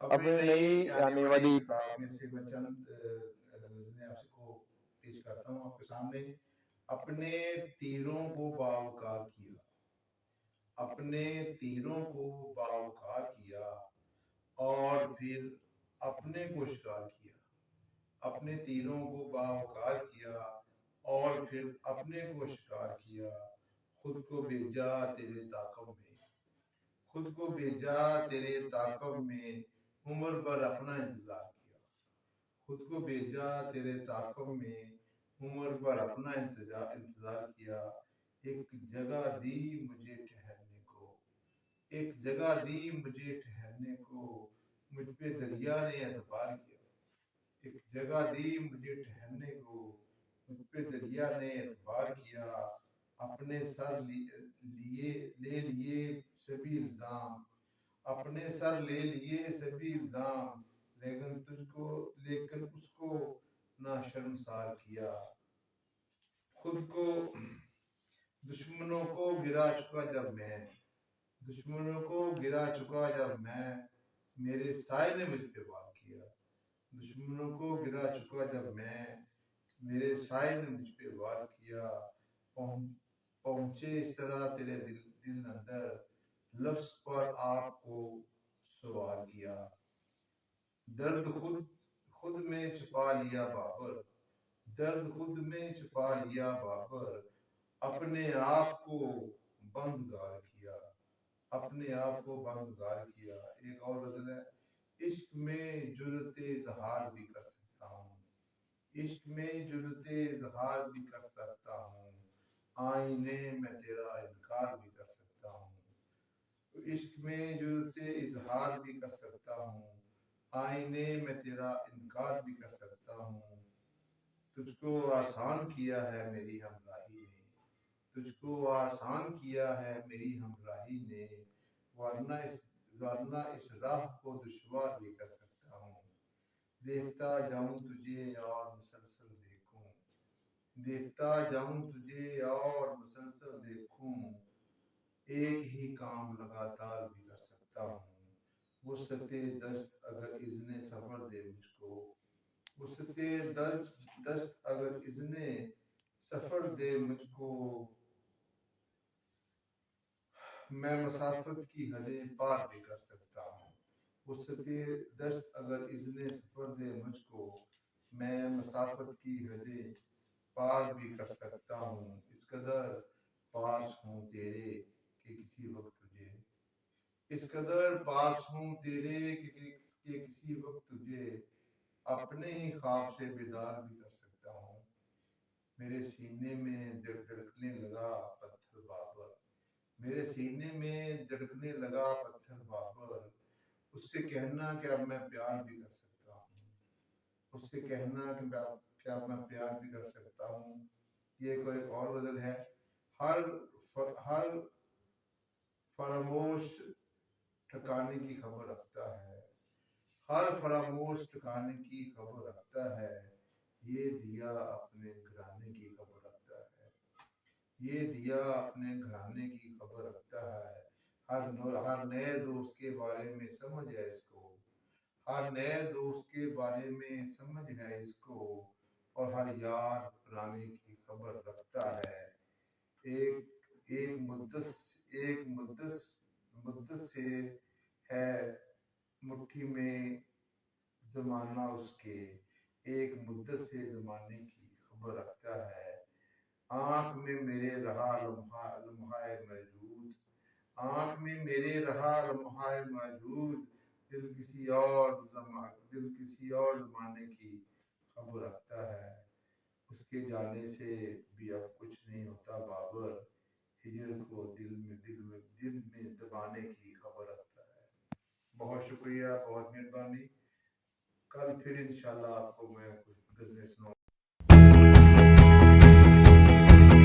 अपनी नई आने वाली किताब में से मैं चंद गज़लें आपको पेश करता हूँ आपके सामने। अपने तीरों को बावकार किया, अपने तीरों को बावकार किया और फिर अपने को शिकार किया। अपने तीरों को बावकार किया और फिर अपने को शिकार किया। खुद को भेजा तेरे ताक़ब में, खुद को भेजा तेरे ताक़ब में, उम्र भर अपना इंतजार किया। खुद को भेजा तेरे ताक़ब में, उम्र भर अपना इंतजार किया। एक जगह दी मुझे ठहरने को, एक जगह दी मुझे ठहरने को, मुझ पे दरिया ने एतबार किया। एक जगह दी मुझे ठहरने को, मुझ पे दरिया ने एतबार किया। अपने सर लिए ले लिए सभी इल्जाम, अपने सर ले लिए सभी इल्जाम, लेकिन उसको ना शर्मसार किया। खुद को दुश्मनों को गिरा चुका जब मैं, दुश्मनों को गिरा चुका जब मैं, मेरे साए ने मुझ पे वार किया। दुश्मनों को गिरा चुका जब मैं, मेरे साए ने मुझ पे वार किया। पहुंचे इस तरह तेरे दिल अंदर, लफ्ज पर आपको सवार किया। दर्द खुद में छुपा लिया बाबर, दर्द खुद में छुपा लिया बाबर, अपने आप को बंदगार किया, अपने आप को बंदगार किया। एक और गजल है। इश्क में जुर्रते इज़हार भी कर सकता हूँ, इश्क में जुर्रते इज़हार भी कर सकता हूँ, आईने में तेरा इनकार भी कर सकता हूँ। इश्क में जुर्रते इज़हार भी कर सकता हूँ, आईने में तेरा इनकार भी कर सकता हूँ। तुझको आसान किया है मेरी हमराही ने, तुझको आसान किया है मेरी हमराही ने, वरना इस राह को दुश्वार भी कर सकता हूँ। देखता जाऊं तुझे और मुसलसल देखूं, देखता जाऊं तुझे और मुसलसल देखूं, एक ही काम लगातार भी कर सकता हूँ। वुसअते दस्त अगर इज़्ने सफर दे मुझको, वुसअते दस्त अगर इज़्ने सफर दे मुझको, मैं मसाफत की हदें पार भी कर सकता हूँ। वुसअते दस्त अगर इज़्ने सफर दे मुझको, मैं मसाफत की हदें पार भी कर सकता हूँ। इस कदर पास हूँ तेरे कि किसी वक्त तुझे, इस कदर पास हूँ तेरे कि किसी वक्त तुझे अपने ही ख्वाब से बेदार भी कर सकता हूँ। मेरे सीने में धड़कने लगा पत्थर बाबर, मेरे सीने में धड़कने लगा पत्थर बाबर, उससे कहना कि अब मैं प्यार भी कर सकता हूँ, उससे कहना कि क्या मैं प्यार भी कर सकता हूँ। ये कोई और गजल है। हर फरामोश ठिकाने की खबर रखता है, हर फरामोश ठिकाने की खबर रखता है, ये दिया अपने घराने की खबर रखता है, ये दिया अपने घराने की खबर रखता है। हर नए दोस्त के बारे में समझ है इसको, हर नए दोस्त के बारे में समझ है इसको, और हर यार पुराने की खबर रखता है। एक मुद्दत से है मुट्ठी में ज़माना उसके, एक मुद्दत से ज़माने की खबर रखता है। आँख में मेरे रहा लम्हाए मौजूद, आँख में मेरे रहा लम्हाए मौजूद, दिल किसी और ज़माने की खबर रखता है। उसके जाने से भी अब कुछ नहीं होता बाबर, हिजर को दिल में दबाने की खबर रखता है। बहुत शुक्रिया, बहुत मेहरबानी। कल फिर इंशाल्लाह आपको मैं कुछ गज़लें सुनाऊंगा।